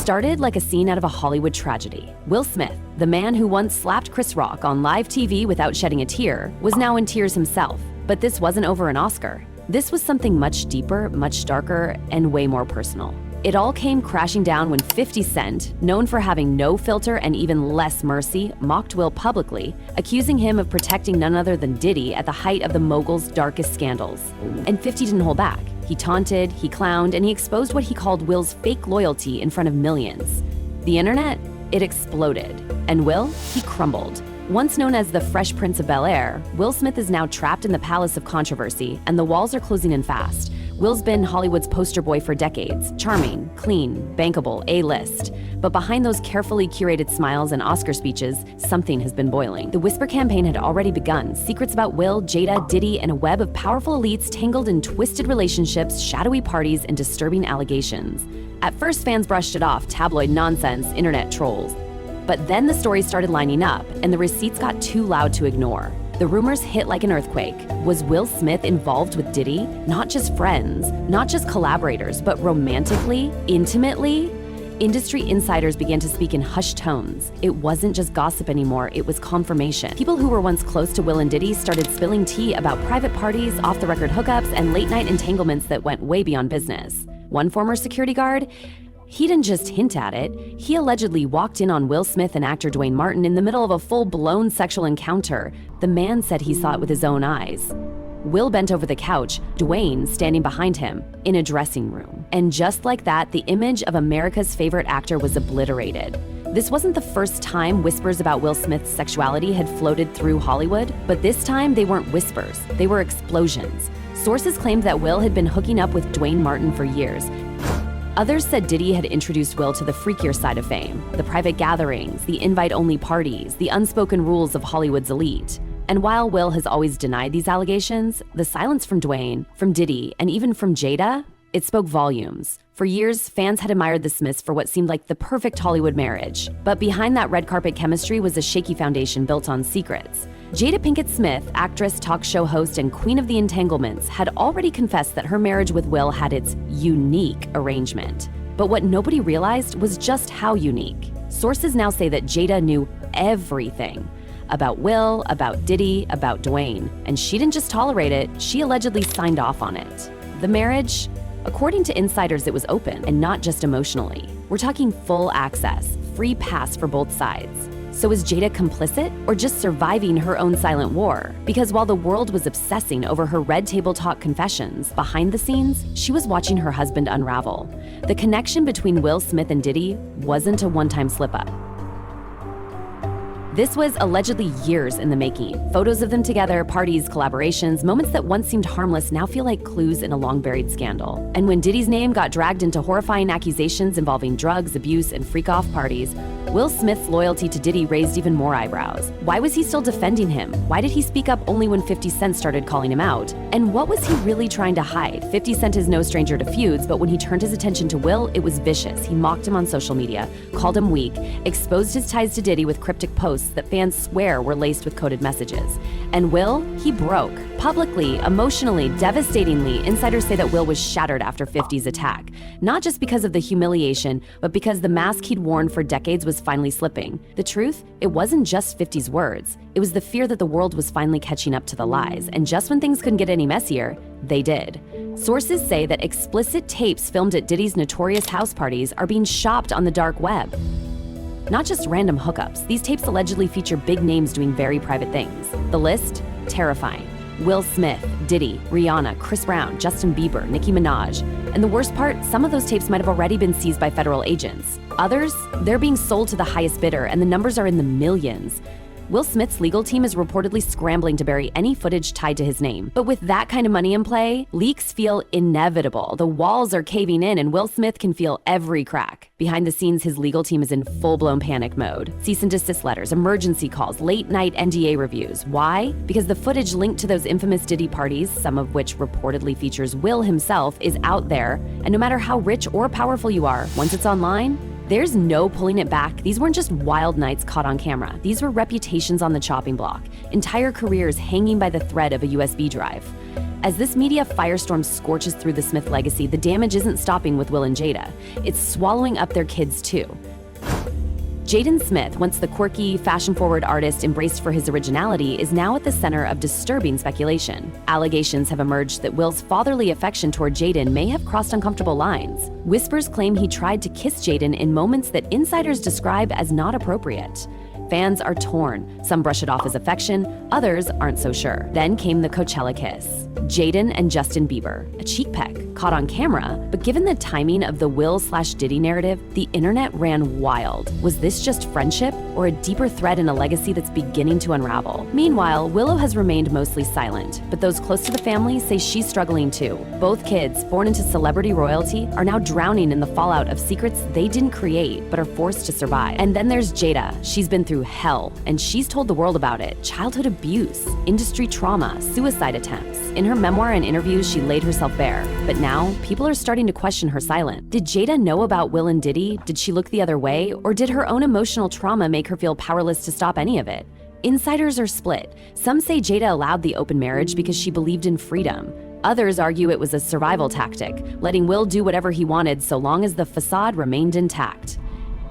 started like a scene out of a Hollywood tragedy. Will Smith, the man who once slapped Chris Rock on live TV without shedding a tear, was now in tears himself. But this wasn't over an Oscar. This was something much deeper, much darker, and way more personal. It all came crashing down when 50 Cent, known for having no filter and even less mercy, mocked Will publicly, accusing him of protecting none other than Diddy at the height of the mogul's darkest scandals. And 50 didn't hold back. He taunted, he clowned, and he exposed what he called Will's fake loyalty in front of millions. The internet, it exploded. And Will, he crumbled. Once known as the Fresh Prince of Bel-Air, Will Smith is now trapped in the palace of controversy, and the walls are closing in fast. Will's been Hollywood's poster boy for decades. Charming, clean, bankable, A-list. But behind those carefully curated smiles and Oscar speeches, something has been boiling. The Whisper campaign had already begun. Secrets about Will, Jada, Diddy, and a web of powerful elites tangled in twisted relationships, shadowy parties, and disturbing allegations. At first, fans brushed it off, tabloid nonsense, internet trolls. But then the stories started lining up, and the receipts got too loud to ignore. The rumors hit like an earthquake. Was Will Smith involved with Diddy? Not just friends, not just collaborators, but romantically, intimately? Industry insiders began to speak in hushed tones. It wasn't just gossip anymore, it was confirmation. People who were once close to Will and Diddy started spilling tea about private parties, off-the-record hookups, and late-night entanglements that went way beyond business. One former security guard, he didn't just hint at it, he allegedly walked in on Will Smith and actor Dwayne Martin in the middle of a full-blown sexual encounter. The man said he saw it with his own eyes. Will bent over the couch, Dwayne standing behind him, in a dressing room. And just like that, the image of America's favorite actor was obliterated. This wasn't the first time whispers about Will Smith's sexuality had floated through Hollywood, but this time they weren't whispers, they were explosions. Sources claimed that Will had been hooking up with Dwayne Martin for years. Others said Diddy had introduced Will to the freakier side of fame, the private gatherings, the invite-only parties, the unspoken rules of Hollywood's elite. And while Will has always denied these allegations, the silence from Dwayne, from Diddy, and even from Jada, it spoke volumes. For years, fans had admired the Smiths for what seemed like the perfect Hollywood marriage. But behind that red carpet chemistry was a shaky foundation built on secrets. Jada Pinkett Smith, actress, talk show host, and queen of the entanglements, had already confessed that her marriage with Will had its unique arrangement. But what nobody realized was just how unique. Sources now say that Jada knew everything about Will, about Diddy, about Dwayne, and she didn't just tolerate it, she allegedly signed off on it. The marriage, according to insiders, it was open, and not just emotionally. We're talking full access, free pass for both sides. So is Jada complicit or just surviving her own silent war? Because while the world was obsessing over her red table talk confessions, behind the scenes, she was watching her husband unravel. The connection between Will Smith and Diddy wasn't a one-time slip-up. This was allegedly years in the making. Photos of them together, parties, collaborations, moments that once seemed harmless now feel like clues in a long-buried scandal. And when Diddy's name got dragged into horrifying accusations involving drugs, abuse, and freak-off parties, Will Smith's loyalty to Diddy raised even more eyebrows. Why was he still defending him? Why did he speak up only when 50 Cent started calling him out? And what was he really trying to hide? 50 Cent is no stranger to feuds, but when he turned his attention to Will, it was vicious. He mocked him on social media, called him weak, exposed his ties to Diddy with cryptic posts that fans swear were laced with coded messages. And Will, he broke. Publicly, emotionally, devastatingly, insiders say that Will was shattered after 50's attack. Not just because of the humiliation, but because the mask he'd worn for decades was finally slipping. The truth, it wasn't just 50's words. It was the fear that the world was finally catching up to the lies. And just when things couldn't get any messier, they did. Sources say that explicit tapes filmed at Diddy's notorious house parties are being shopped on the dark web. Not just random hookups, these tapes allegedly feature big names doing very private things. The list? Terrifying. Will Smith, Diddy, Rihanna, Chris Brown, Justin Bieber, Nicki Minaj. And the worst part, some of those tapes might have already been seized by federal agents. Others, they're being sold to the highest bidder, and the numbers are in the millions. Will Smith's legal team is reportedly scrambling to bury any footage tied to his name. But with that kind of money in play, leaks feel inevitable. The walls are caving in and Will Smith can feel every crack. Behind the scenes, his legal team is in full-blown panic mode. Cease and desist letters, emergency calls, late-night NDA reviews. Why? Because the footage linked to those infamous Diddy parties, some of which reportedly features Will himself, is out there. And no matter how rich or powerful you are, once it's online, there's no pulling it back. These weren't just wild nights caught on camera. These were reputations on the chopping block, entire careers hanging by the thread of a USB drive. As this media firestorm scorches through the Smith legacy, the damage isn't stopping with Will and Jada. It's swallowing up their kids too. Jaden Smith, once the quirky, fashion-forward artist embraced for his originality, is now at the center of disturbing speculation. Allegations have emerged that Will's fatherly affection toward Jaden may have crossed uncomfortable lines. Whispers claim he tried to kiss Jaden in moments that insiders describe as not appropriate. Fans are torn. Some brush it off as affection, others aren't so sure. Then came the Coachella kiss. Jaden and Justin Bieber, a cheek peck, caught on camera, but given the timing of the Will/Diddy narrative, the internet ran wild. Was this just friendship or a deeper thread in a legacy that's beginning to unravel? Meanwhile, Willow has remained mostly silent, but those close to the family say she's struggling too. Both kids, born into celebrity royalty, are now drowning in the fallout of secrets they didn't create but are forced to survive. And then there's Jada. She's been through hell, and she's told the world about it. Childhood abuse, industry trauma, suicide attempts. In her memoir and interviews, she laid herself bare. But now, people are starting to question her silence. Did Jada know about Will and Diddy? Did she look the other way? Or did her own emotional trauma make her feel powerless to stop any of it? Insiders are split. Some say Jada allowed the open marriage because she believed in freedom. Others argue it was a survival tactic, letting Will do whatever he wanted so long as the facade remained intact.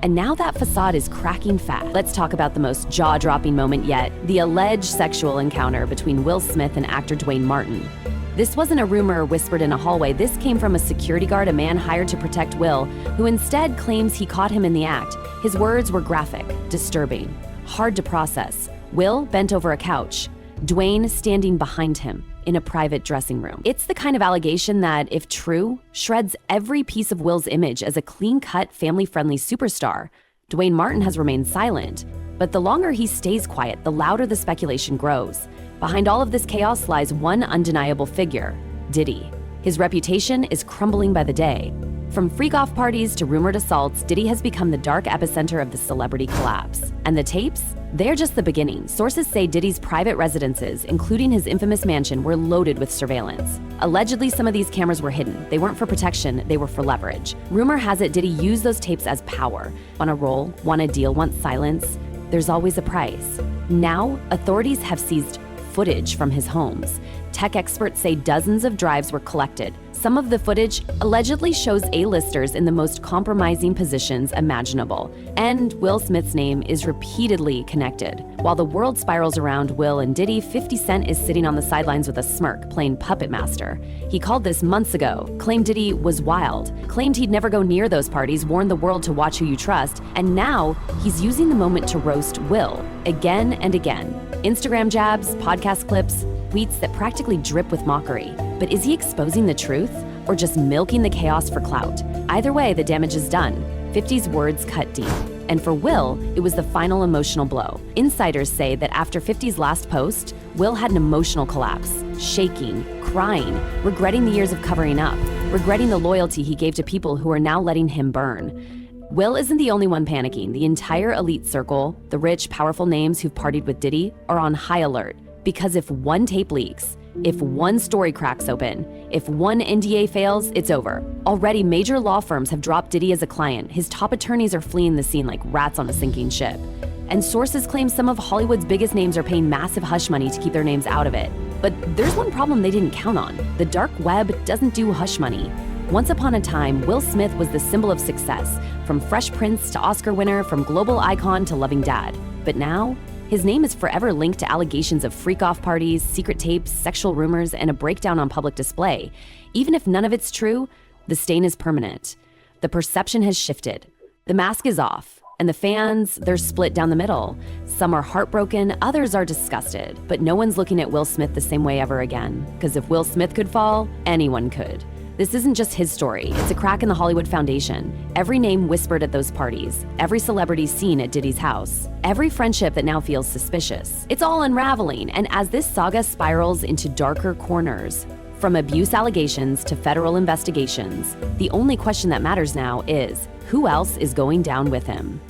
And now that facade is cracking fast. Let's talk about the most jaw-dropping moment yet, the alleged sexual encounter between Will Smith and actor Dwayne Martin. This wasn't a rumor whispered in a hallway. This came from a security guard, a man hired to protect Will, who instead claims he caught him in the act. His words were graphic, disturbing, hard to process. Will bent over a couch, Dwayne standing behind him in a private dressing room. It's the kind of allegation that, if true, shreds every piece of Will's image as a clean-cut, family-friendly superstar. Dwayne Martin has remained silent, but the longer he stays quiet, the louder the speculation grows. Behind all of this chaos lies one undeniable figure, Diddy. His reputation is crumbling by the day. From freak-off parties to rumored assaults, Diddy has become the dark epicenter of the celebrity collapse. And the tapes? They're just the beginning. Sources say Diddy's private residences, including his infamous mansion, were loaded with surveillance. Allegedly, some of these cameras were hidden. They weren't for protection, they were for leverage. Rumor has it Diddy used those tapes as power. Want a role, want a deal, want silence? There's always a price. Now, authorities have seized footage from his homes. Tech experts say dozens of drives were collected. Some of the footage allegedly shows A-listers in the most compromising positions imaginable, and Will Smith's name is repeatedly connected. While the world spirals around Will and Diddy, 50 Cent is sitting on the sidelines with a smirk, playing puppet master. He called this months ago, claimed Diddy was wild, claimed he'd never go near those parties, warned the world to watch who you trust, and now he's using the moment to roast Will, again and again. Instagram jabs, podcast clips, tweets that practically drip with mockery. But is he exposing the truth or just milking the chaos for clout? Either way, the damage is done. 50's words cut deep. And for Will, it was the final emotional blow. Insiders say that after 50's last post, Will had an emotional collapse, shaking, crying, regretting the years of covering up, regretting the loyalty he gave to people who are now letting him burn. Will isn't the only one panicking. The entire elite circle, the rich, powerful names who've partied with Diddy, are on high alert. Because if one tape leaks, if one story cracks open, if one NDA fails, it's over. Already, major law firms have dropped Diddy as a client. His top attorneys are fleeing the scene like rats on a sinking ship. And sources claim some of Hollywood's biggest names are paying massive hush money to keep their names out of it. But there's one problem they didn't count on. The dark web doesn't do hush money. Once upon a time, Will Smith was the symbol of success, from Fresh Prince to Oscar winner, from global icon to loving dad. But now, his name is forever linked to allegations of freak-off parties, secret tapes, sexual rumors, and a breakdown on public display. Even if none of it's true, the stain is permanent. The perception has shifted. The mask is off, and the fans, they're split down the middle. Some are heartbroken, others are disgusted, but no one's looking at Will Smith the same way ever again. Because if Will Smith could fall, anyone could. This isn't just his story, it's a crack in the Hollywood foundation. Every name whispered at those parties, every celebrity seen at Diddy's house, every friendship that now feels suspicious. It's all unraveling, and as this saga spirals into darker corners, from abuse allegations to federal investigations, the only question that matters now is, who else is going down with him?